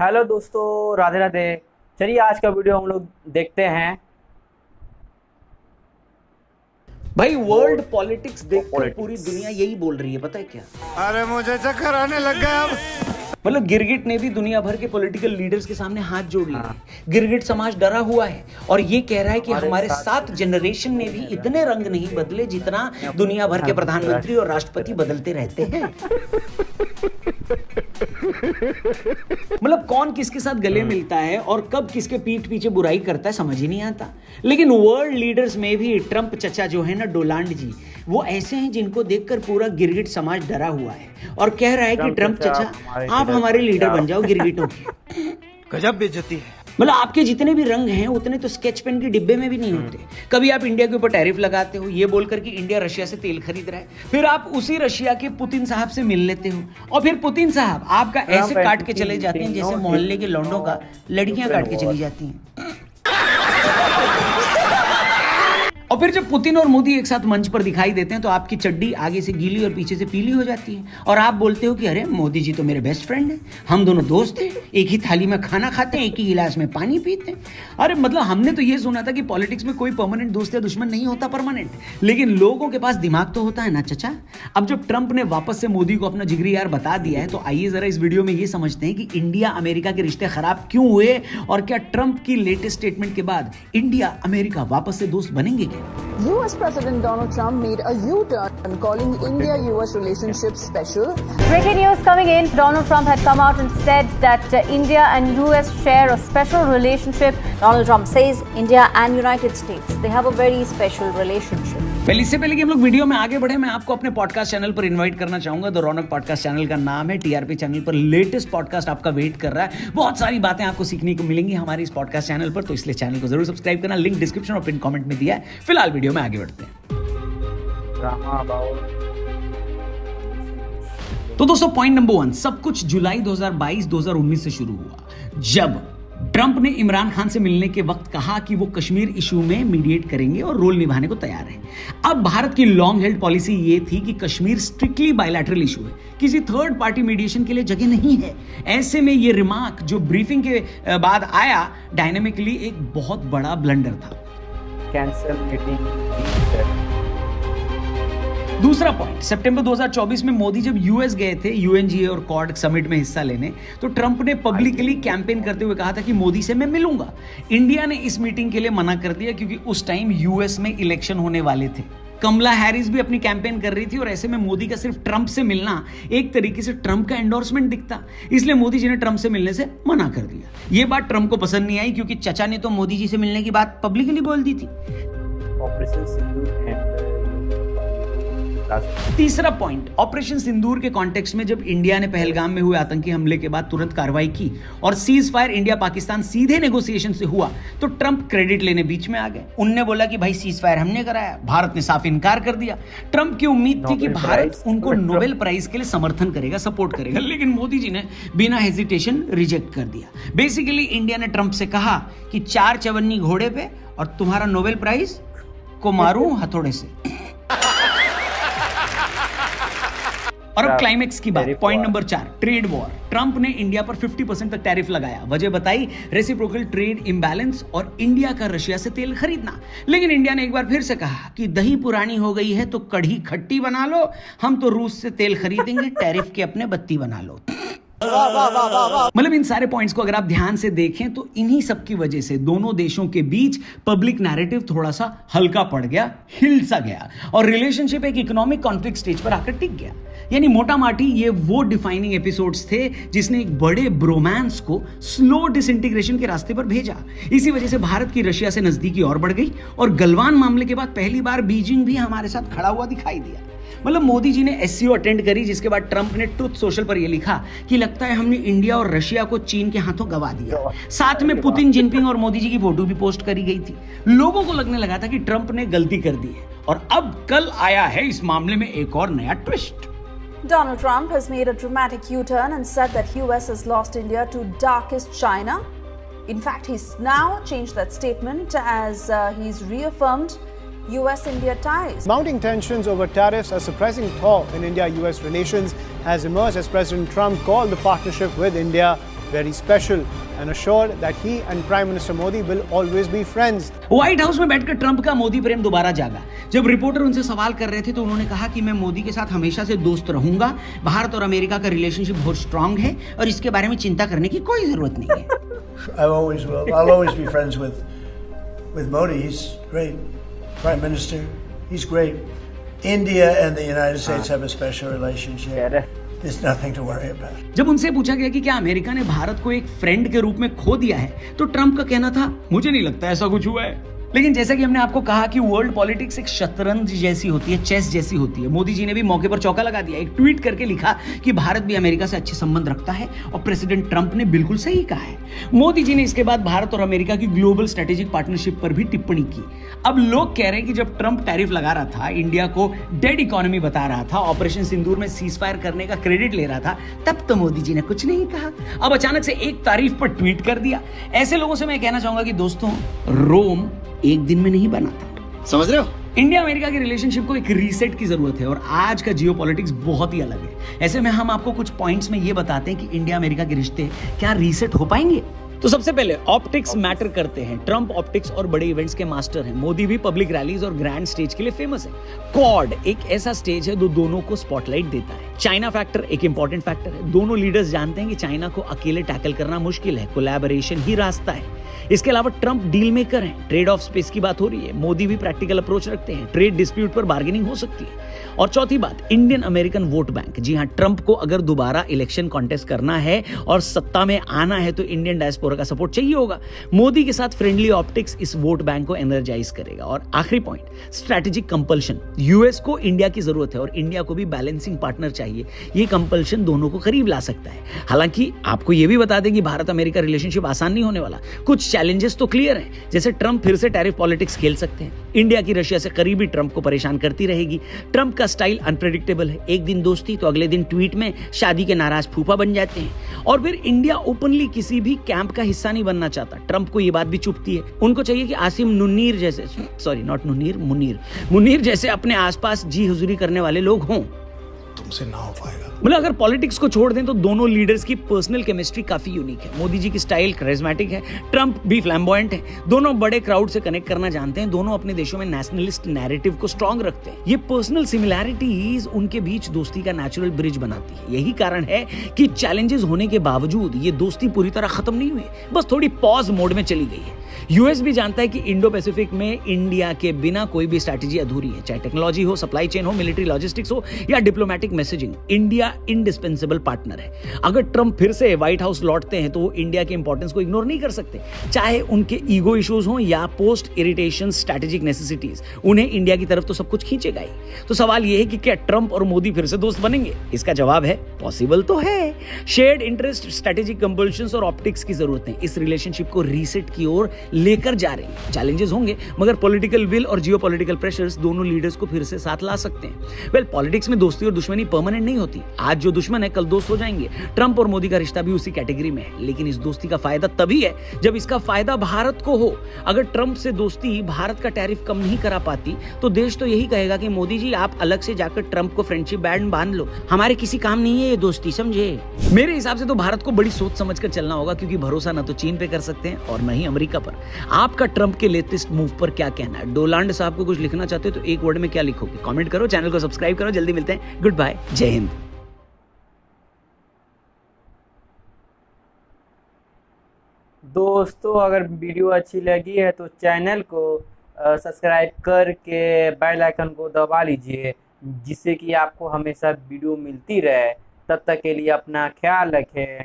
Hello दोस्तों, राधे राधे। चलिए आज का वीडियो हम लोग देखते हैं। भाई वर्ल्ड पॉलिटिक्स देखकर पूरी दुनिया यही बोल रही है, पता है क्या? अरे मुझे चक्कर आने लग गया अब। मतलब गिरगिट ने भी दुनिया भर के पॉलिटिकल लीडर्स के सामने हाथ जोड़ लिए। गिरगिट समाज डरा हुआ है और ये कह रहा है कि हमारे 7 जनरेशन ने भी इतने रंग नहीं बदले जितना दुनिया भर के प्रधानमंत्री और राष्ट्रपति बदलते रहते हैं। मतलब कौन किसके साथ गले मिलता है और कब किसके पीठ पीछे बुराई करता है समझ ही नहीं आता। लेकिन वर्ल्ड लीडर्स में भी ट्रंप चचा जो है ना, डोनाल्ड जी, वो ऐसे हैं जिनको देखकर पूरा गिरगिट समाज डरा हुआ है और कह रहा है कि ट्रंप चचा आप हमारे लीडर बन जाओ गिरगिटों के। गजब बेइज्जती है। मतलब आपके जितने भी रंग हैं उतने तो स्केच पेन के डिब्बे में भी नहीं होते। कभी आप इंडिया के ऊपर टैरिफ लगाते हो ये बोलकर कि इंडिया रशिया से तेल खरीद रहा है, फिर आप उसी रशिया के पुतिन साहब से मिल लेते हो और फिर पुतिन साहब आपका ऐसे काट के चले जाते हैं जैसे मोहल्ले के लौंडों का लड़कियां काट के चली जाती हैं। और फिर जब पुतिन और मोदी एक साथ मंच पर दिखाई देते हैं तो आपकी चड्डी आगे से गीली और पीछे से पीली हो जाती है और आप बोलते हो कि अरे मोदी जी तो मेरे बेस्ट फ्रेंड हैं, हम दोनों दोस्त हैं, एक ही थाली में खाना खाते हैं, एक ही गिलास में पानी पीते हैं। अरे मतलब हमने तो ये सुना था कि पॉलिटिक्स में कोई परमानेंट दोस्त या दुश्मन नहीं होता परमानेंट, लेकिन लोगों के पास दिमाग तो होता है ना चचा। अब जब ट्रंप ने वापस से मोदी को अपना जिगरी यार बता दिया है तो आइए जरा इस वीडियो में ये समझते हैं कि इंडिया अमेरिका के रिश्ते खराब क्यों हुए और क्या ट्रंप की लेटेस्ट स्टेटमेंट के बाद इंडिया अमेरिका वापस से दोस्त बनेंगे क्या? US President Donald Trump made a U-turn, calling India-US relationship special. Breaking news coming in. Donald Trump had come out and said that India and US share a special relationship. Donald Trump says India and United States, they have a very special relationship. पहले इससे पहले कि हम लोग video में आगे बढ़े, मैं आपको अपने पॉडकास्ट चैनल पर इनवाइट करना चाहूंगा। द रौनक पॉडकास्ट चैनल का नाम है। टीआरपी चैनल पर लेटेस्ट पॉडकास्ट आपका वेट कर रहा है। बहुत सारी बातें आपको सीखने को मिलेंगी हमारे इस पॉडकास्ट चैनल पर, तो इसलिए चैनल को जरूर सब्सक्राइब करना। लिंक डिस्क्रिप्शन और पिन कमेंट में दिया है। फिलहाल वीडियो में आगे बढ़ते हैं। तो दोस्तों पॉइंट नंबर 1, सब कुछ जुलाई 2022-2019 से शुरू हुआ जब ट्रंप ने इमरान खान से मिलने के वक्त कहा कि वो कश्मीर इशू में मीडिएट करेंगे और रोल निभाने को तैयार हैं। अब भारत की लॉन्ग हेल्ड पॉलिसी ये थी कि कश्मीर स्ट्रिक्टली बायलैटरल इशू है, किसी थर्ड पार्टी मीडिएशन के लिए जगह नहीं है। ऐसे में ये रिमार्क जो ब्रीफिंग के बाद आया डायनेमिकली एक बहुत बड़ा ब्लंडर था। Cancel meeting. दूसरा पॉइंट, सितंबर 2024 में मोदी जब यूएस गए थे यूएनजीए और क्वाड समिट में हिस्सा लेने, तो ट्रंप ने पब्लिकली कैंपेन करते हुए कहा था कि मोदी से मैं मिलूंगा। इंडिया ने इस मीटिंग के लिए मना कर दिया क्योंकि उस टाइम यूएस में इलेक्शन होने वाले थे। कमला हैरिस भी अपनी कैंपेन कर रही थी और ऐसे में मोदी का सिर्फ ट्रंप से मिलना एक तरीके से ट्रंप का एंडोर्समेंट दिखता, इसलिए मोदी जी ने ट्रंप से मिलने से मना कर दिया। यह बात ट्रंप को पसंद नहीं आई क्योंकि चचा ने तो मोदी जी से मिलने की बात पब्लिकली बोल दी थी। ऑपरेशन सिंदूर एंड तीसरा पॉइंट, ऑपरेशन सिंदूर के कॉन्टेक्स्ट में जब इंडिया ने पहलगाम में हुए आतंकी हमले के बाद तुरंत कार्रवाई की और सीज फायर इंडिया पाकिस्तान सीधे नेगोशिएशन से हुआ, तो ट्रंप क्रेडिट लेने बीच में आ गए। उनने बोला कि भाई सीज फायर हमने कराया, भारत ने साफ इनकार कर दिया। ट्रंप की उम्मीद थी कि भारत उनको नोबेल प्राइज के लिए समर्थन करेगा, सपोर्ट करेगा, लेकिन मोदी जी ने बिना हेजिटेशन रिजेक्ट कर दिया। बेसिकली इंडिया ने ट्रंप से कहा कि 4 चवन्नी घोड़े पे और तुम्हारा नोबेल प्राइज को मारूं हथौड़े से। और अब क्लाइमेक्स की बात, point number 4, trade war. Trump ने इंडिया पर 50% तक टैरिफ लगाया। वजह बताई रेसिप्रोकल ट्रेड इंबैलेंस और इंडिया का रशिया से तेल खरीदना। लेकिन इंडिया ने एक बार फिर से कहा कि दही पुरानी हो गई है तो कढ़ी खट्टी बना लो, हम तो रूस से तेल खरीदेंगे, टैरिफ के अपने बत्ती बना लो। मतलब इन सारे पॉइंट्स को अगर आप ध्यान से देखें तो इन्हीं सब की वजह से दोनों देशों के बीच पब्लिक नैरेटिव थोड़ा सा हल्का पड़ गया, हिल सा गया और रिलेशनशिप एक इकोनॉमिक कॉन्फ्लिक्ट स्टेज पर आकर टिक गया। यानी मोटा माटी ये वो डिफाइनिंग एपिसोड्स थे जिसने एक बड़े ब्रोमांस को स्लो डिसइंटीग्रेशन के रास्ते पर भेजा। इसी वजह से भारत की रशिया से नजदीकी और बढ़ गई और गलवान मामले के बाद पहली बार बीजिंग भी हमारे साथ खड़ा हुआ दिखाई दिया। मतलब मोदी जी ने एससीओ अटेंड करी, जिसके बाद ट्रंप ने ट्रुथ सोशल पर यह लिखा कि लगता है हमने इंडिया और रशिया को चीन के हाथों गवा दिया। साथ में पुतिन, जिनपिंग और मोदी जी की फोटो भी पोस्ट करी गई थी। लोगों को लगने लगा था कि ट्रंप ने गलती कर दी है और अब कल आया है इस मामले में एक और नया twist. Donald Trump has made a dramatic U-turn and said that US has lost India to darkest China. In fact, he's now changed that statement as he's reaffirmed US-India ties. Mounting tensions over tariffs, a surprising thaw in India-US relations has emerged as President Trump called the partnership with India very special and assured that he and Prime Minister Modi will always be friends. White house में बैठकर Trump का मोदी प्रेम दोबारा जागा। जब reporter उनसे सवाल कर रहे थे तो उन्होंने कहा कि मैं मोदी के साथ हमेशा से दोस्त रहूंगा। भारत और अमेरिका का रिलेशनशिप बहुत स्ट्रांग है और इसके बारे में चिंता करने की कोई जरूरत नहीं है। I always will. I'll always be friends with Modi. He's great. Prime Minister. He's great. India and the United States have a special relationship. There's nothing to worry about. जब उनसे पूछा गया कि क्या अमेरिका ने भारत को एक फ्रेंड के रूप में खो दिया है तो ट्रंप का कहना था मुझे नहीं लगता ऐसा कुछ हुआ है। लेकिन जैसा कि हमने आपको कहा कि वर्ल्ड पॉलिटिक्स एक शतरंज जैसी होती है, चेस जैसी होती है। मोदी जी ने भी मौके पर चौका लगा दिया, एक ट्वीट करके लिखा कि भारत भी अमेरिका से अच्छे संबंध रखता है और प्रेसिडेंट ट्रंप ने बिल्कुल सही कहा है। मोदी जी ने इसके बाद भारत और अमेरिका की ग्लोबल स्ट्रेटेजिक पार्टनरशिप पर भी टिप्पणी की। अब लोग कह रहे हैं कि जब ट्रंप टैरिफ लगा रहा था, इंडिया को डेड इकोनॉमी बता रहा था, ऑपरेशन सिंदूर में सीजफायर करने का क्रेडिट ले रहा था, तब तो मोदी जी ने कुछ नहीं कहा। अब अचानक से एक तारीफ पर ट्वीट कर दिया। ऐसे लोगों से मैं कहना चाहूंगा कि दोस्तों, रोम एक दिन में नहीं बना था, समझ रहे हो? इंडिया अमेरिका के रिलेशनशिप को एक रीसेट की जरूरत है और आज का जियोपॉलिटिक्स बहुत ही अलग है। ऐसे में हम आपको कुछ पॉइंट्स में ये बताते हैं कि इंडिया अमेरिका के रिश्ते क्या रीसेट हो पाएंगे। तो सबसे पहले ऑप्टिक्स मैटर करते हैं। ट्रंप ऑप्टिक्स और बड़े इवेंट्स के मास्टर हैं। मोदी भी पब्लिक रैलीज और ग्रैंड स्टेज के लिए फेमस है। क्वाड एक ऐसा स्टेज है जो दोनों को स्पॉटलाइट देता है। चाइना फैक्टर एक इंपॉर्टेंट फैक्टर है। दोनों लीडर्स जानते हैं कि चाइना को अकेले टैकल करना मुश्किल है, कोलैबोरेशन ही रास्ता है। इसके अलावा ट्रंप डील मेकर हैं। ट्रेड ऑफ स्पेस की बात हो रही है, मोदी भी प्रैक्टिकल अप्रोच रखते हैं। ट्रेड डिस्प्यूट पर बार्गेनिंग हो सकती है। और चौथी बात, इंडियन अमेरिकन वोट बैंक। जी हां, ट्रंप को अगर दोबारा इलेक्शन कॉन्टेस्ट करना है और सत्ता में आना है तो इंडियन डायस्पोरा का सपोर्ट चाहिए होगा। मोदी के साथ फ्रेंडली ऑप्टिक्स इस वोट बैंक को एनर्जाइज करेगा। और आखिरी पॉइंट, स्ट्रैटेजिक कंपल्शन। यूएस को इंडिया की जरूरत है और इंडिया को भी बैलेंसिंग पार्टनर चाहिए। ये कंपल्शन दोनों को करीब ला सकता है। हालांकि आपको यह भी बता दें कि भारत अमेरिका रिलेशनशिप आसान नहीं होने वाला। कुछ चैलेंजेस तो क्लियर हैं, जैसे ट्रंप फिर से टैरिफ पॉलिटिक्स खेल सकते हैं। इंडिया की रशिया से करीबी ट्रंप को परेशान करती रहेगी। ट्रंप का स्टाइल अनप्रेडिक्टेबल है, एक दिन दोस्ती तो अगले दिन ट्वीट में शादी के नाराज फूफा बन जाते हैं। और फिर इंडिया ओपनली किसी भी कैंप का हिस्सा नहीं बनना चाहता। ट्रंप को यह बात भी चुभती है। उनको चाहिए कि आसिम मुनीर जैसे, सॉरी नॉट मुनीर जैसे अपने आसपास जी हुजूरी करने वाले लोग हों। तुमसे ना हो पाएगा। मतलब अगर पॉलिटिक्स को छोड़ दें तो दोनों लीडर्स की पर्सनल केमिस्ट्री काफी यूनिक है। मोदी जी की स्टाइल करिश्मेटिक है, ट्रंप भी फ्लैम्बॉयंट है। दोनों बड़े क्राउड से कनेक्ट करना जानते हैं। दोनों अपने देशों में नेशनलिस्ट नैरेटिव को स्ट्रांग रखते हैं। ये पर्सनल सिमिलैरिटीज उनके बीच दोस्ती का नेचुरल ब्रिज बनाती है। यही कारण है कि चैलेंजेस होने के बावजूद ये दोस्ती पूरी तरह खत्म नहीं हुई, बस थोड़ी पॉज मोड में चली गई है। यूएस भी जानता है कि इंडो पैसिफिक में इंडिया के बिना कोई भी स्ट्रैटेजी अधूरी है, चाहे टेक्नोलॉजी हो, सप्लाई चेन हो, मिलिट्री लॉजिस्टिक्स हो या diplomatic messaging. India indispensable partner है। अगर ट्रंप फिर से व्हाइट हाउस लौटते हैं तो वो इंडिया के इंपॉर्टेंस को इग्नोर नहीं कर सकते, चाहे उनके ईगो इश्यूज हो या पोस्ट इरिटेशन स्ट्रैटेजिक नेसेसिटीज। उन्हें इंडिया की तरफ तो सब कुछ खींचेगा ही। तो सवाल यह है कि क्या ट्रंप और मोदी फिर से दोस्त बनेंगे? इसका जवाब है पॉसिबल तो है। शेयर्ड इंटरेस्ट, स्ट्रैटेजिक कंपल्शंस और ऑप्टिक्स की जरूरत है। इस रिलेशनशिप को रीसेट की ओर लेकर जा रही है। चैलेंजेस होंगे मगर पॉलिटिकल विल और जियोपॉलिटिकल प्रेशर्स दोनों लीडर्स को फिर से साथ ला सकते हैं। वेल, पॉलिटिक्स में दोस्ती और दुश्मनी परमानेंट नहीं होती। आज जो दुश्मन है कल दोस्त हो जाएंगे। ट्रंप और मोदी का रिश्ता भी उसी कैटेगरी में है, लेकिन इस दोस्ती का फायदा तभी है जब इसका फायदा भारत को हो। अगर ट्रंप से दोस्ती भारत का टैरिफ कम नहीं करा पाती तो देश तो यही कहेगा कि मोदी जी आप अलग से जाकर ट्रंप को फ्रेंडशिप बैंड बांध लो, हमारे किसी काम नहीं है ये दोस्ती, समझे? मेरे हिसाब से तो भारत को बड़ी सोच समझकर चलना होगा, क्योंकि भरोसा ना तो चीन पे कर सकते हैं और ना ही अमेरिका पर। आपका ट्रंप के लेटेस्ट मूव पर क्या कहना है? डोलाल्ड साहब को कुछ लिखना चाहते हो तो एक वर्ड में क्या लिखोगे? कमेंट करो, चैनल को सब्सक्राइब करो। जल्दी मिलते हैं। गुड बाय, जय हिंद। दोस्तों, अगर वीडियो अच्छी लगी है तो चैनल को सब्सक्राइब करके बेल आइकन को दबा लीजिए, जिससे कि आपको हमेशा वीडियो मिलती रहे। तब तक के लिए अपना ख्याल रखें।